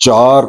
4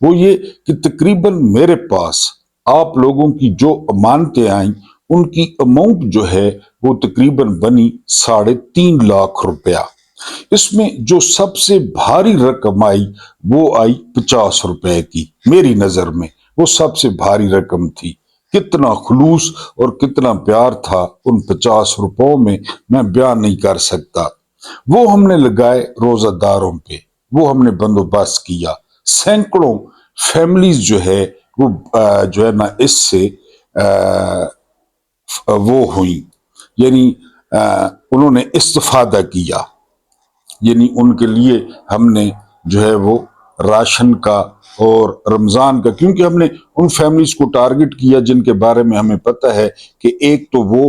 وہ یہ کہ تقریباً میرے پاس آپ لوگوں کی جو امانتیں آئیں ان کی اماؤنٹ جو ہے وہ تقریباً بنی 3.5 لاکھ روپیہ۔ اس میں جو سب سے بھاری رقم آئی وہ آئی 50 روپے کی، میری نظر میں وہ سب سے بھاری رقم تھی۔ کتنا خلوص اور کتنا پیار تھا ان 50 روپوں میں بیان نہیں کر سکتا۔ وہ ہم نے لگائے روزہ داروں پہ، وہ ہم نے بندوبست کیا۔ سینکڑوں فیملیز جو ہے وہ جو ہے نا اس سے وہ ہوئی، یعنی انہوں نے استفادہ کیا، یعنی ان کے لیے ہم نے جو ہے وہ راشن کا اور رمضان کا، کیونکہ ہم نے ان فیملیز کو ٹارگٹ کیا جن کے بارے میں ہمیں پتہ ہے کہ ایک تو وہ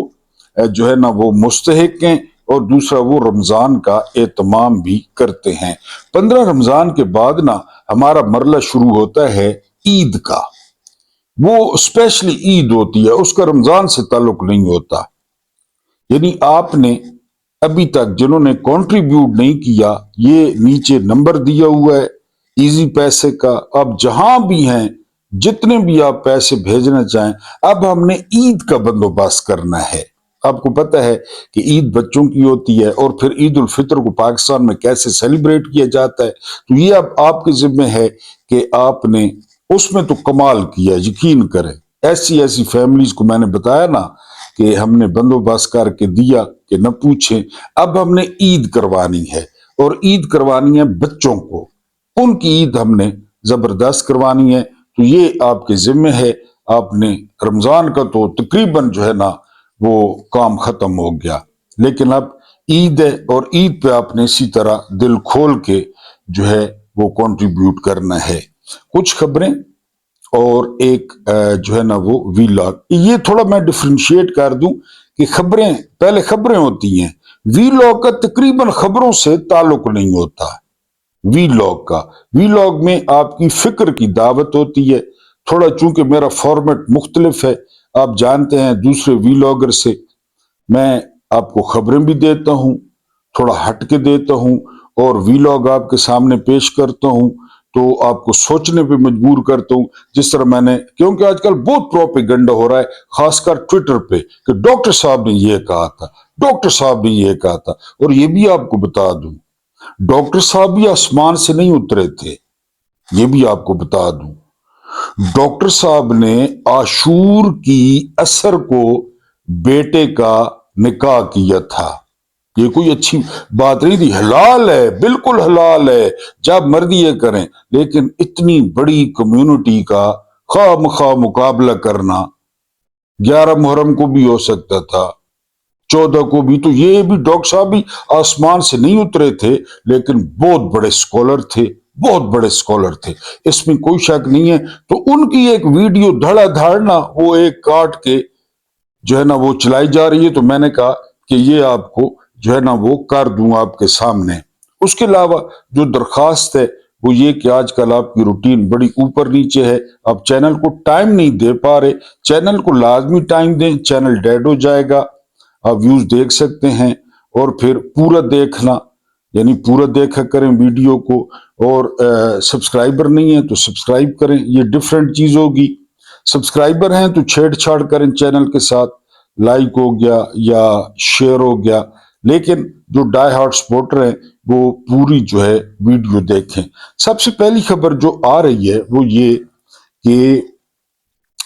جو ہے نا وہ مستحق ہیں اور دوسرا وہ رمضان کا اہتمام بھی کرتے ہیں۔ 15 رمضان کے بعد نا ہمارا مرحلہ شروع ہوتا ہے عید کا، وہ اسپیشلی عید ہوتی ہے، اس کا رمضان سے تعلق نہیں ہوتا۔ یعنی آپ نے ابھی تک جنہوں نے کنٹریبیوٹ نہیں کیا، یہ نیچے نمبر دیا ہوا ہے ایزی پیسے کا، آپ جہاں بھی ہیں جتنے بھی آپ پیسے بھیجنا چاہیں، اب ہم نے عید کا بندوبست کرنا ہے۔ آپ کو پتہ ہے کہ عید بچوں کی ہوتی ہے اور پھر عید الفطر کو پاکستان میں کیسے سیلیبریٹ کیا جاتا ہے، تو یہ اب آپ کے ذمہ ہے کہ آپ نے اس میں تو کمال کیا، یقین کریں۔ ایسی فیملیز کو میں نے بتایا نا کہ ہم نے بندوبست کر کے دیا کہ نہ پوچھیں۔ اب ہم نے عید کروانی ہے اور عید کروانی ہے بچوں کو، ان کی عید ہم نے زبردست کروانی ہے، تو یہ آپ کے ذمہ ہے۔ آپ نے رمضان کا تو تقریباً جو ہے نا وہ کام ختم ہو گیا، لیکن اب عید ہے اور عید پہ آپ نے اسی طرح دل کھول کے جو ہے وہ کنٹریبیوٹ کرنا ہے۔ کچھ خبریں اور ایک جو ہے نا وہ ویلاگ، یہ تھوڑا میں ڈفرینشیٹ کر دوں کہ خبریں پہلے خبریں ہوتی ہیں، ویلاگ کا تقریباً خبروں سے تعلق نہیں ہوتا۔ ویلاگ میں آپ کی فکر کی دعوت ہوتی ہے، تھوڑا چونکہ میرا فارمیٹ مختلف ہے، آپ جانتے ہیں دوسرے ویلاگر سے، میں آپ کو خبریں بھی دیتا ہوں، تھوڑا ہٹ کے دیتا ہوں، اور ویلاگ آپ کے سامنے پیش کرتا ہوں تو آپ کو سوچنے پہ مجبور کرتا ہوں، جس طرح میں نے، کیونکہ آج کل بہت پروپیگنڈا ہو رہا ہے خاص کر ٹویٹر پہ کہ ڈاکٹر صاحب نے یہ کہا تھا، ڈاکٹر صاحب نے یہ کہا تھا، اور یہ بھی آپ کو بتا دوں ڈاکٹر صاحب بھی آسمان سے نہیں اترے تھے، یہ بھی آپ کو بتا دوں ڈاکٹر صاحب نے عاشور کی اثر کو بیٹے کا نکاح کیا تھا۔ یہ کوئی اچھی بات نہیں تھی، حلال ہے، بالکل حلال ہے، جب مرضی یہ کریں، لیکن اتنی بڑی کمیونٹی کا خواہ مخواہ مقابلہ کرنا، 11 محرم کو بھی ہو سکتا تھا، 14 کو بھی، تو یہ بھی ڈاکٹر صاحب بھی آسمان سے نہیں اترے تھے، لیکن بہت بڑے سکولر تھے، بہت بڑے سکولر تھے، اس میں کوئی شک نہیں ہے۔ تو ان کی ایک ویڈیو دھڑا دھاڑنا وہ ایک کاٹ کے جو ہے نا وہ چلائی جا رہی ہے، تو میں نے کہا کہ یہ آپ کو جو ہے نا وہ کر دوں آپ کے سامنے۔ اس کے علاوہ جو درخواست ہے وہ یہ کہ آج کل آپ کی روٹین بڑی اوپر نیچے ہے، آپ چینل کو ٹائم نہیں دے پا رہے، چینل کو لازمی ٹائم دیں، چینل ڈیڈ ہو جائے گا۔ آپ ویوز دیکھ سکتے ہیں اور پھر پورا دیکھنا، یعنی پورا دیکھا کریں ویڈیو کو، اور سبسکرائبر نہیں ہے تو سبسکرائب کریں، یہ ڈیفرنٹ چیز ہوگی۔ سبسکرائبر ہیں تو چھیڑ چھاڑ کریں چینل کے ساتھ، لائک ہو گیا یا شیئر ہو گیا، لیکن جو ڈائی ہارڈ سپورٹر ہیں وہ پوری جو ہے ویڈیو دیکھیں۔ سب سے پہلی خبر جو آ رہی ہے وہ یہ کہ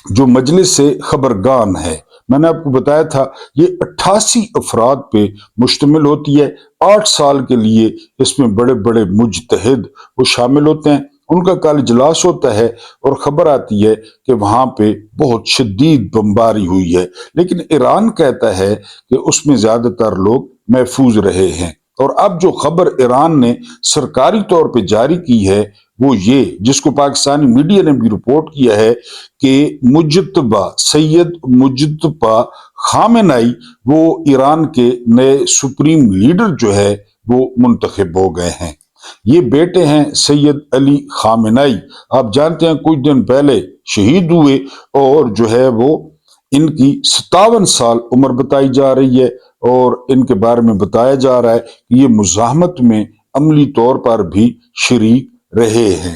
جو مجلس سے خبرگان ہے، میں نے آپ کو بتایا تھا یہ 88 افراد پہ مشتمل ہوتی ہے، 8 سال کے لیے اس میں بڑے بڑے مجتہد وہ شامل ہوتے ہیں، ان کا کل اجلاس ہوتا ہے، اور خبر آتی ہے کہ وہاں پہ بہت شدید بمباری ہوئی ہے، لیکن ایران کہتا ہے کہ اس میں زیادہ تر لوگ محفوظ رہے ہیں۔ اور اب جو خبر ایران نے سرکاری طور پہ جاری کی ہے وہ یہ، جس کو پاکستانی میڈیا نے بھی رپورٹ کیا ہے، کہ مجتبہ سید مجتبہ خامنئی وہ ایران کے نئے سپریم لیڈر جو ہے وہ منتخب ہو گئے ہیں۔ یہ بیٹے ہیں سید علی خامنئی، آپ جانتے ہیں کچھ دن پہلے شہید ہوئے، اور جو ہے وہ ان کی 57 سال عمر بتائی جا رہی ہے، اور ان کے بارے میں بتایا جا رہا ہے کہ یہ مزاحمت میں عملی طور پر بھی شریک رہے ہیں۔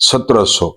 1700,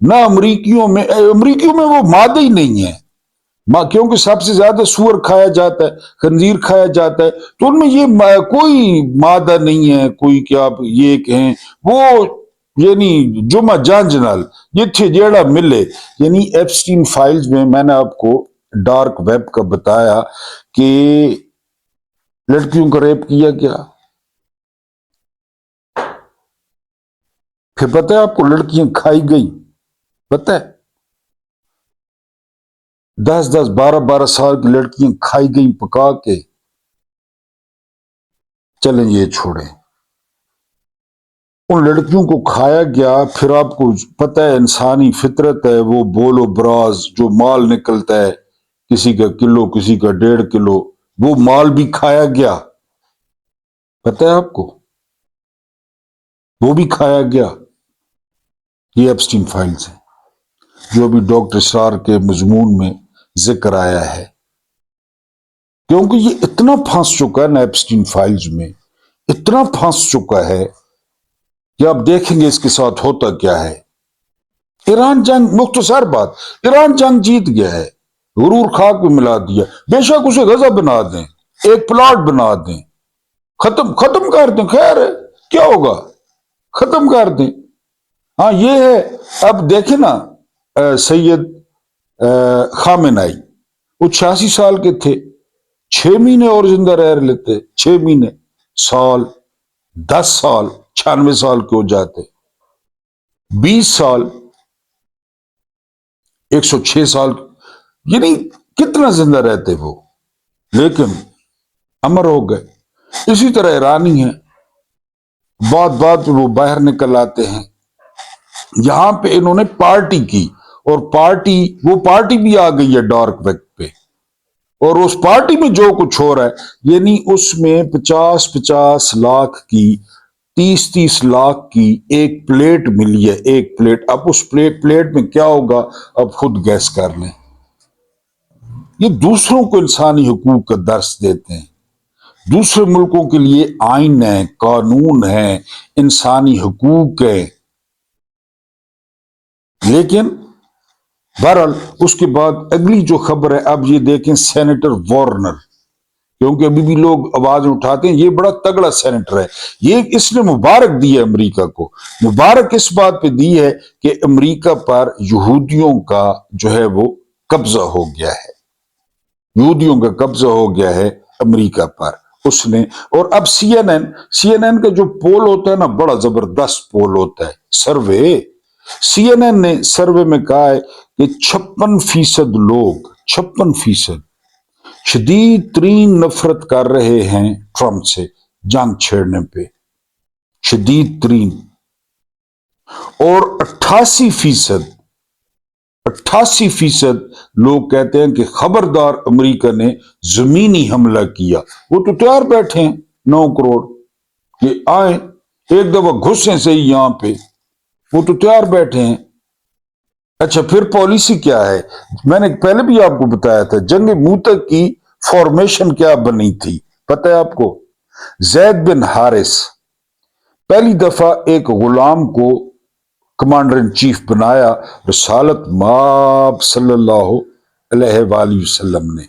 نہ امریکیوں میں وہ مادہ ہی نہیں ہے، کیونکہ سب سے زیادہ سور کھایا جاتا ہے، خنزیر کھایا جاتا ہے، تو ان میں یہ کوئی مادہ نہیں ہے، کوئی کہ آپ یہ کہیں وہ یعنی جمعہ جان جنال یہ تھے جیڑا ملے، یعنی ایپسٹین فائلز میں نے آپ کو ڈارک ویب کا بتایا کہ لڑکیوں کا ریپ کیا گیا، پھر پتہ ہے آپ کو لڑکیاں کھائی گئی، پتہ ہے 10 10 12 12 سال کی لڑکیاں کھائی گئی پکا کے۔ چلیں یہ چھوڑیں، ان لڑکیوں کو کھایا گیا، پھر آپ کو پتہ ہے انسانی فطرت ہے، وہ بول و براز جو مال نکلتا ہے، کسی کا کلو کسی کا 1.5 کلو، وہ مال بھی کھایا گیا، پتہ ہے آپ کو، وہ بھی کھایا گیا۔ یہ ایپسٹین فائلز ہیں جو ابھی ڈاکٹر اسرار کے مضمون میں ذکر آیا ہے، کیونکہ یہ اتنا پھنس چکا ہے نا ایپسٹین فائلز میں، اتنا پھنس چکا ہے کہ آپ دیکھیں گے اس کے ساتھ ہوتا کیا ہے۔ ایران جنگ، مختصر بات، ایران جنگ جیت گیا ہے، غرور خاک میں ملا دیا، بے شک اسے غزہ بنا دیں، ایک پلاٹ بنا دیں، ختم کر دیں، خیر ہے کیا ہوگا، ختم کر دیں۔ ہاں یہ ہے، اب دیکھیں نا سید خامنائی، وہ 86 سال کے تھے، 6 مہینے اور زندہ رہ لیتے، 6 مہینے، سال، 10 سال، 96 سال کے ہو جاتے، 20 سال، 106 سال، یعنی کتنا زندہ رہتے وہ، لیکن امر ہو گئے۔ اسی طرح ایرانی ہیں، بات بات پہ وہ باہر نکل آتے ہیں، یہاں پہ انہوں نے پارٹی کی، اور وہ پارٹی بھی آ گئی ہے ڈارک ویب پہ، اور اس پارٹی میں جو کچھ ہو رہا ہے، یعنی اس میں 50 50 لاکھ کی، 30 30 لاکھ کی ایک پلیٹ ملی ہے، ایک پلیٹ، اب اس پلیٹ میں کیا ہوگا اب خود گیس کر لیں۔ یہ دوسروں کو انسانی حقوق کا درس دیتے ہیں، دوسرے ملکوں کے لیے آئین ہے، قانون ہے، انسانی حقوق ہے، لیکن بہرحال اس کے بعد اگلی جو خبر ہے، اب یہ دیکھیں سینیٹر وارنر، کیونکہ ابھی بھی لوگ آواز اٹھاتے ہیں یہ بڑا تگڑا سینیٹر ہے، یہ اس نے مبارک دی ہے امریکہ کو، مبارک اس بات پہ دی ہے کہ امریکہ پر یہودیوں کا جو ہے وہ قبضہ ہو گیا ہے، یہودیوں کا قبضہ ہو گیا ہے امریکہ پر اس نے۔ اور اب سی این این کا جو پول ہوتا ہے نا، بڑا زبردست پول ہوتا ہے، سروے، سی این این نے سروے میں کہا ہے کہ 56% لوگ، 56% شدید ترین نفرت کر رہے ہیں ٹرمپ سے، جنگ چھیڑنے پہ، شدید ترین، اور 88% لوگ کہتے ہیں کہ خبردار امریکہ نے زمینی حملہ کیا، وہ تو تیار بیٹھے ہیں 9 کروڑ کہ آئیں ایک دفعہ گھسیں صحیح یہاں پہ، وہ تو تیار بیٹھے ہیں۔ اچھا پھر پالیسی کیا ہے، میں نے پہلے بھی آپ کو بتایا تھا، جنگ موتک کی فارمیشن کیا بنی تھی پتہ ہے آپ کو، زید بن حارث پہلی دفعہ ایک غلام کو کمانڈر ان چیف بنایا رسالت مآب صلی اللہ علیہ وآلہ وسلم نے،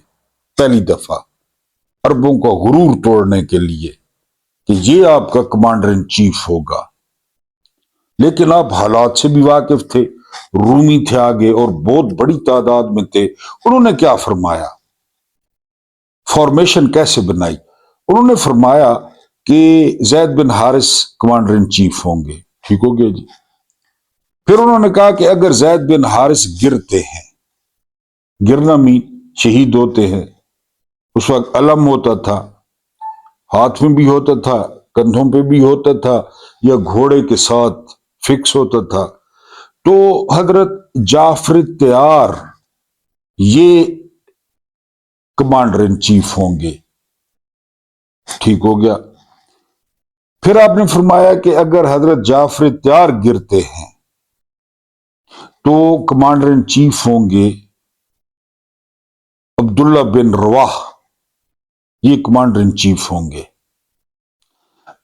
پہلی دفعہ عربوں کا غرور توڑنے کے لیے کہ یہ آپ کا کمانڈر ان چیف ہوگا، لیکن آپ حالات سے بھی واقف تھے، رومی تھے آگے اور بہت بڑی تعداد میں تھے، انہوں نے کیا فرمایا، فارمیشن کیسے بنائی، انہوں نے فرمایا کہ زید بن حارث کمانڈر ان چیف ہوں گے، ٹھیک ہو گیا جی۔ پھر انہوں نے کہا کہ اگر زید بن حارث گرتے ہیں، گرنا مین شہید ہوتے ہیں، اس وقت علم ہوتا تھا، ہاتھ میں بھی ہوتا تھا، کندھوں پہ بھی ہوتا تھا، یا گھوڑے کے ساتھ فکس ہوتا تھا، تو حضرت جعفر تیار یہ کمانڈر ان چیف ہوں گے، ٹھیک ہو گیا۔ پھر آپ نے فرمایا کہ اگر حضرت جعفر تیار گرتے ہیں تو کمانڈر ان چیف ہوں گے عبداللہ بن رواح، یہ کمانڈر ان چیف ہوں گے۔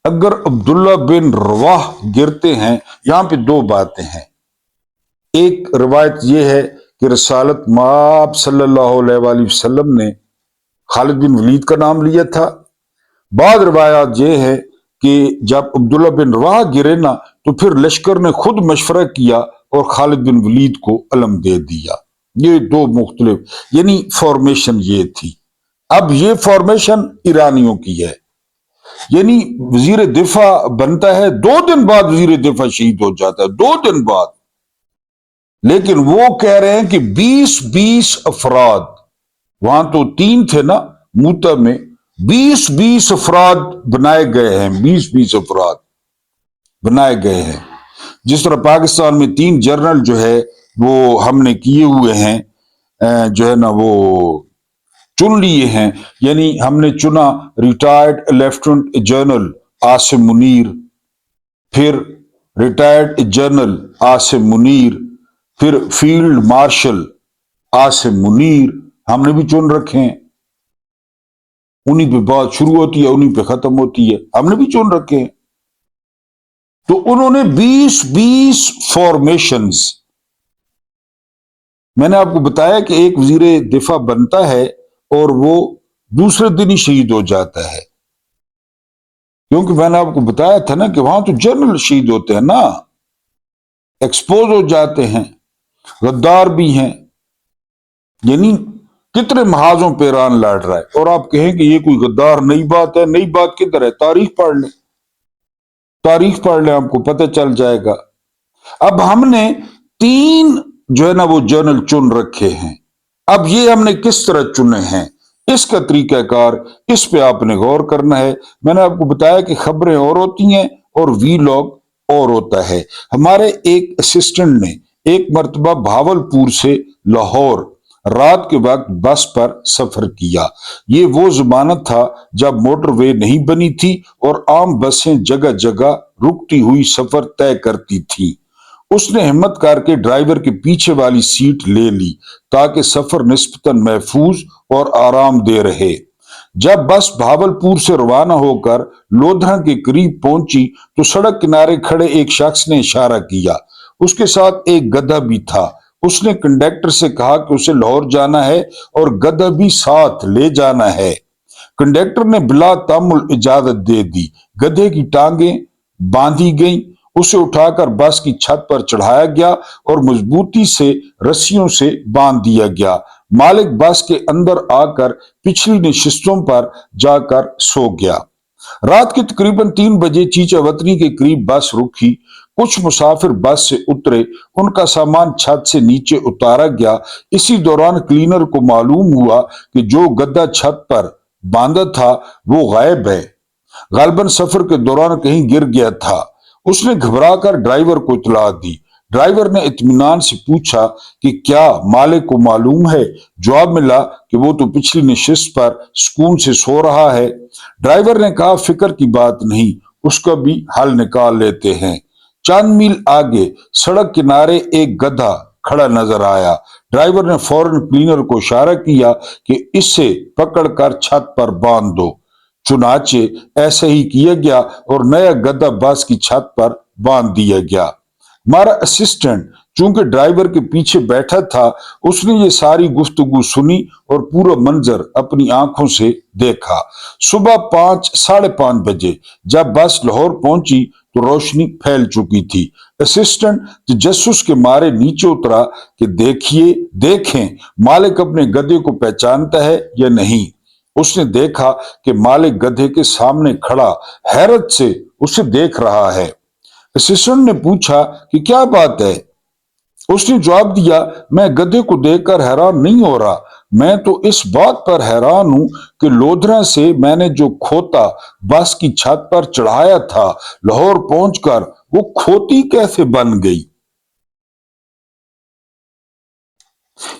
اگر عبداللہ بن رواح گرتے ہیں، یہاں پہ 2 باتیں ہیں، ایک روایت یہ ہے کہ رسالت مآب صلی اللہ علیہ وآلہ وسلم نے خالد بن ولید کا نام لیا تھا۔ بعض روایات یہ ہے کہ جب عبداللہ بن رواحہ گرے نا تو پھر لشکر نے خود مشورہ کیا اور خالد بن ولید کو علم دے دیا۔ یہ دو مختلف یعنی فارمیشن یہ تھی۔ اب یہ فارمیشن ایرانیوں کی ہے، یعنی وزیر دفاع بنتا ہے، 2 دن بعد وزیر دفاع شہید ہو جاتا ہے، 2 دن بعد۔ لیکن وہ کہہ رہے ہیں کہ 20 افراد، وہاں تو 3 تھے نا موتا میں، 20 افراد بنائے گئے ہیں، 20 افراد بنائے گئے ہیں۔ جس طرح پاکستان میں 3 جنرل جو ہے وہ ہم نے کیے ہوئے ہیں، جو ہے نا وہ چن لیے ہیں، یعنی ہم نے چنا retired lieutenant general Asim Munir, پھر ریٹائرڈ جنرل عاصم منیر، پھر فیلڈ مارشل عاصم منیر، ہم نے بھی چن رکھے ہیں۔ انہی پہ بات شروع ہوتی ہے، انہی پہ ختم ہوتی ہے، ہم نے بھی چن رکھے ہیں۔ تو انہوں نے 20 فارمیشنز، میں نے آپ کو بتایا کہ ایک وزیر دفاع بنتا ہے اور وہ دوسرے دن ہی شہید ہو جاتا ہے، کیونکہ میں نے آپ کو بتایا تھا نا کہ وہاں تو جنرل شہید ہوتے ہیں نا، ایکسپوز ہو جاتے ہیں، غدار بھی ہیں، یعنی کتنے محاذوں پہ ایران لڑ رہا ہے، اور آپ کہیں کہ یہ کوئی غدار نئی بات ہے؟ نئی بات کدھر ہے؟ تاریخ پڑھ لیں، تاریخ پڑھ لیں، آپ کو پتہ چل جائے گا۔ اب ہم نے 3 جو ہے نا وہ جنرل چن رکھے ہیں۔ اب یہ ہم نے کس طرح چنے ہیں، اس کا طریقہ کار، اس پہ آپ نے غور کرنا ہے۔ میں نے آپ کو بتایا کہ خبریں اور ہوتی ہیں اور وی لاگ اور ہوتا ہے۔ ہمارے ایک اسسٹنٹ نے ایک مرتبہ بھاولپور سے لاہور رات کے وقت بس پر سفر کیا۔ یہ وہ زمانہ تھا جب موٹر وے نہیں بنی تھی اور عام بسیں جگہ جگہ رکتی ہوئی سفر طے کرتی تھی۔ اس نے ہمت کر کے ڈرائیور کے پیچھے والی سیٹ لے لی تاکہ سفر نسبتاً محفوظ اور آرام دہ رہے۔ جب بس بھاولپور سے روانہ ہو کر لودھرا کے قریب پہنچی تو سڑک کنارے کھڑے ایک شخص نے اشارہ کیا۔ اس کے ساتھ ایک گدھا بھی تھا۔ اس نے کنڈکٹر سے کہا کہ اسے لاہور جانا ہے اور گدھا بھی ساتھ لے جانا ہے۔ کنڈکٹر نے بلا تامل اجازت دے دی۔ گدھے کی ٹانگیں باندھی گئیں، اسے اٹھا کر بس کی چھت پر چڑھایا گیا اور مضبوطی سے رسیوں سے باندھ دیا گیا۔ مالک بس کے اندر آ کر پچھلی نشستوں پر جا کر سو گیا۔ رات کے تقریباً 3 بجے چیچا وطنی کے قریب بس رکی۔ کچھ مسافر بس سے اترے، ان کا سامان چھت سے نیچے اتارا گیا۔ اسی دوران کلینر کو معلوم ہوا کہ جو گدھا چھت پر باندھا تھا وہ غائب ہے، غالباً سفر کے دوران کہیں گر گیا تھا۔ اس نے گھبرا کر ڈرائیور کو اطلاع دی۔ ڈرائیور نے اطمینان سے پوچھا کہ کیا مالک کو معلوم ہے؟ جواب ملا کہ وہ تو پچھلی نشست پر سکون سے سو رہا ہے۔ ڈرائیور نے کہا فکر کی بات نہیں، اس کا بھی حل نکال لیتے ہیں۔ چند میل آگے سڑک کنارے ایک گدھا کھڑا نظر آیا۔ ڈرائیور نے فوراً کلینر کو اشارہ کیا کہ اسے پکڑ کر چھت پر باندھ دو۔ چنانچہ ایسا ہی کیا گیا اور نیا گدھا بس کی چھت پر باندھ دیا گیا۔ ہمارا اسسٹنٹ چونکہ ڈرائیور کے پیچھے بیٹھا تھا، اس نے یہ ساری گفتگو سنی اور پورا منظر اپنی آنکھوں سے دیکھا۔ صبح 5:30 بجے جب بس لاہور پہنچی تو روشنی پھیل چکی تھی۔ اسسٹنٹ تجسس کے مارے نیچے اترا کہ دیکھیں مالک اپنے گدھے کو پہچانتا ہے یا نہیں۔ اس نے دیکھا کہ مالک گدھے کے سامنے کھڑا حیرت سے اسے دیکھ رہا ہے۔ اسسٹنٹ نے پوچھا کہ کیا بات ہے؟ اس نے جواب دیا میں گدھے کو دیکھ کر حیران نہیں ہو رہا، میں تو اس بات پر حیران ہوں کہ لودھرا سے میں نے جو کھوتا بس کی چھت پر چڑھایا تھا، لاہور پہنچ کر وہ کھوتی کیسے بن گئی؟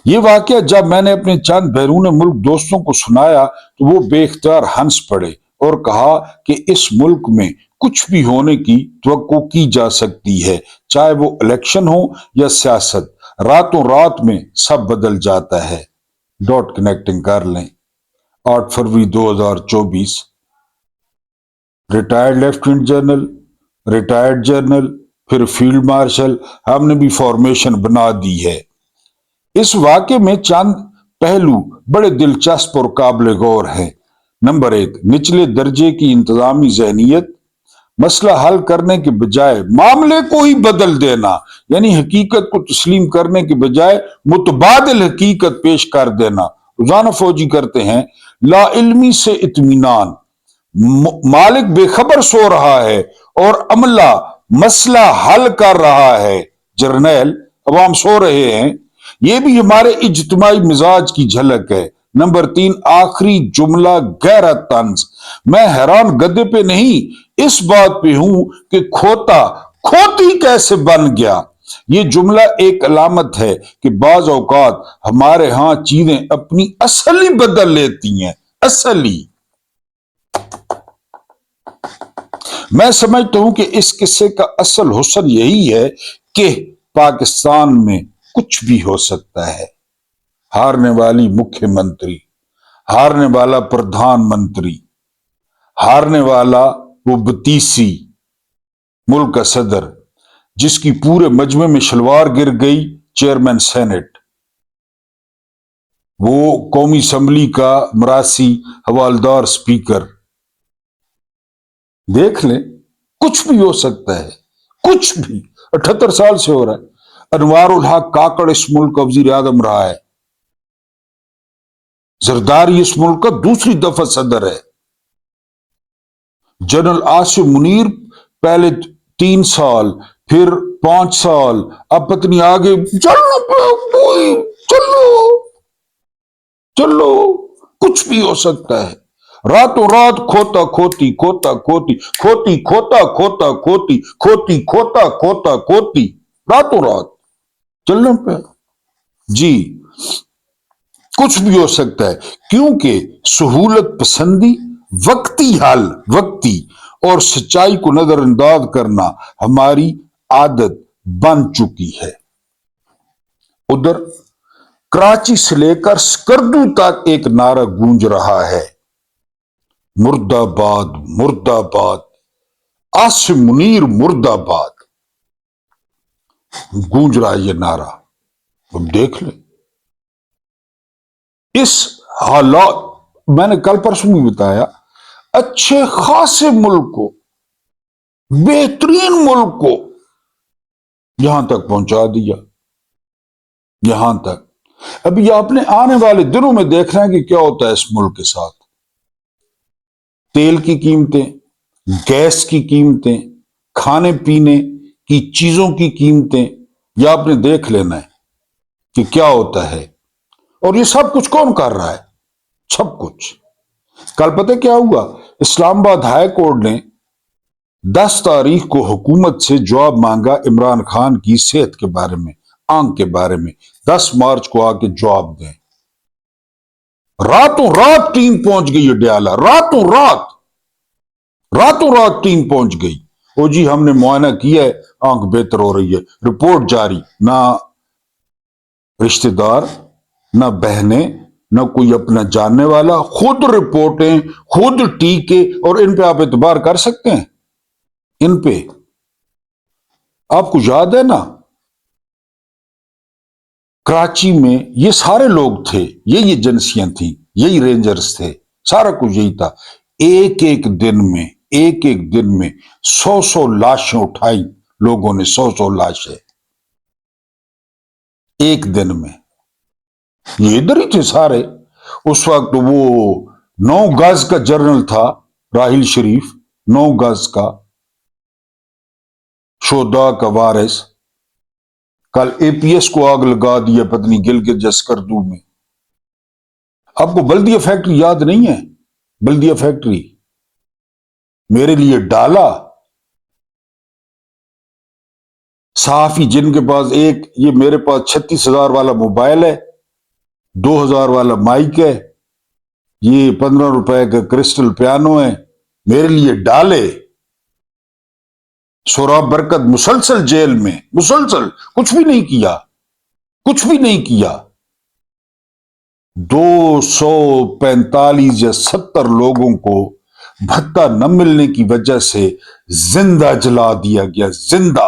یہ واقعہ جب میں نے اپنے چند بیرون ملک دوستوں کو سنایا تو وہ بے اختیار ہنس پڑے اور کہا کہ اس ملک میں کچھ بھی ہونے کی توقع کی جا سکتی ہے، چاہے وہ الیکشن ہو یا سیاست، راتوں رات میں سب بدل جاتا ہے۔ ڈاٹ کنیکٹنگ کر لیں۔ 8 فروری 2024، retired lieutenant general, retired general, پھر فیلڈ مارشل، ہم نے بھی فارمیشن بنا دی ہے۔ اس واقعے میں چند پہلو بڑے دلچسپ اور قابل غور ہیں۔ نمبر 1، نچلے درجے کی انتظامی ذہنیت، مسئلہ حل کرنے کے بجائے معاملے کو ہی بدل دینا، یعنی حقیقت کو تسلیم کرنے کے بجائے متبادل حقیقت پیش کر دینا۔ روزانہ فوجی کرتے ہیں لا علمی سے اطمینان، مالک بے خبر سو رہا ہے اور عملہ مسئلہ حل کر رہا ہے، جرنیل عوام سو رہے ہیں۔ یہ بھی ہمارے اجتماعی مزاج کی جھلک ہے۔ نمبر 3، آخری جملہ گہرا طنز، میں حیران گدے پہ نہیں، اس بات پہ ہوں کہ کھوتا کھوتی کیسے بن گیا۔ یہ جملہ ایک علامت ہے کہ بعض اوقات ہمارے ہاں چیزیں اپنی اصل ہی بدل لیتی ہیں، اصل ہی۔ میں سمجھتا ہوں کہ اس قصے کا اصل حسن یہی ہے کہ پاکستان میں کچھ بھی ہو سکتا ہے۔ ہارنے والی مکھیہ منتری، ہارنے والا پردھان منتری، ہارنے والا وہ بتیسی ملک کا صدر جس کی پورے مجمع میں شلوار گر گئی، چیئرمین سینٹ، وہ قومی اسمبلی کا مراسی حوالدار اسپیکر۔ دیکھ لیں، کچھ بھی ہو سکتا ہے، کچھ بھی۔ 78 سال سے ہو رہا ہے۔ انوار الحق کاکڑ اس ملک کا وزیر اعظم رہا ہے، زرداری اس ملک کا دوسری دفعہ صدر ہے، جنرل آصف منیر پہلے 3 سال، پھر 5 سال، اب پتنی آگے چلو، کچھ بھی ہو سکتا ہے۔ راتوں رات کھوتا کھوتی، کھوتا کھوتی، کھوتی کھوتا کھوتا کھوتی، کھوتی کھوتا کھوتا کھوتی، راتوں رات چلنے پہ جی کچھ بھی ہو سکتا ہے، کیونکہ سہولت پسندی، وقتی حل، وقتی اور سچائی کو نظر انداز کرنا ہماری عادت بن چکی ہے۔ ادھر کراچی سے لے کر سکردو تک ایک نعرہ گونج رہا ہے، مرد آباد، مرد آباد، آصف منیر مرد آباد، گونج رہا ہے یہ نعرہ۔ اب دیکھ لیں اس حالات، میں نے کل پرسوں بھی بتایا، اچھے خاصے ملک کو، بہترین ملک کو یہاں تک پہنچا دیا، یہاں تک۔ ابھی آپ نے آنے والے دنوں میں دیکھنا ہے کہ کیا ہوتا ہے اس ملک کے ساتھ۔ تیل کی قیمتیں، گیس کی قیمتیں، کھانے پینے کی چیزوں کی قیمتیں، یہ آپ نے دیکھ لینا ہے کہ کیا ہوتا ہے۔ اور یہ سب کچھ کون کر رہا ہے؟ سب کچھ۔ کل پتہ کیا ہوا؟ اسلام آباد ہائی کورٹ نے 10 تاریخ کو حکومت سے جواب مانگا عمران خان کی صحت کے بارے میں، آنکھ کے بارے میں۔ 10 مارچ کو آ کے جواب دیں۔ راتوں رات ٹیم پہنچ گئی اڈیالہ، راتوں رات ٹیم پہنچ گئی۔ او جی ہم نے معائنہ کیا ہے، آنکھ بہتر ہو رہی ہے، رپورٹ جاری۔ نہ رشتہ دار، نہ بہنیں، نہ کوئی اپنا جاننے والا، خود رپورٹیں، خود ٹیکے، اور ان پہ آپ اعتبار کر سکتے ہیں؟ ان پہ آپ کو یاد ہے نا، کراچی میں یہ سارے لوگ تھے، یہی ایجنسیاں تھیں، یہی رینجرز تھے، سارا کچھ یہی تھا۔ ایک ایک دن میں 100 لاشیں اٹھائی لوگوں نے، 100 لاشیں ایک دن میں۔ یہ ادھر ہی تھے سارے۔ اس وقت وہ 9 گز کا جنرل تھا راحیل شریف، 9 گز کا، شہداء کا وارث۔ کل اے پی ایس کو آگ لگا دیا پتنی گلگت جسکردو میں۔ آپ کو بلدیہ فیکٹری یاد نہیں ہے؟ بلدیہ فیکٹری میرے لیے ڈالا، صحافی جن کے پاس یہ میرے پاس 36,000 والا موبائل ہے، 2,000 والا مائک ہے، یہ 15 روپے کا کرسٹل پیانو ہے، میرے لیے ڈالے۔ سوراب برکت مسلسل جیل میں، مسلسل کچھ بھی نہیں کیا۔ 245 یا 70 لوگوں کو بھتہ نہ ملنے کی وجہ سے زندہ جلا دیا گیا، زندہ۔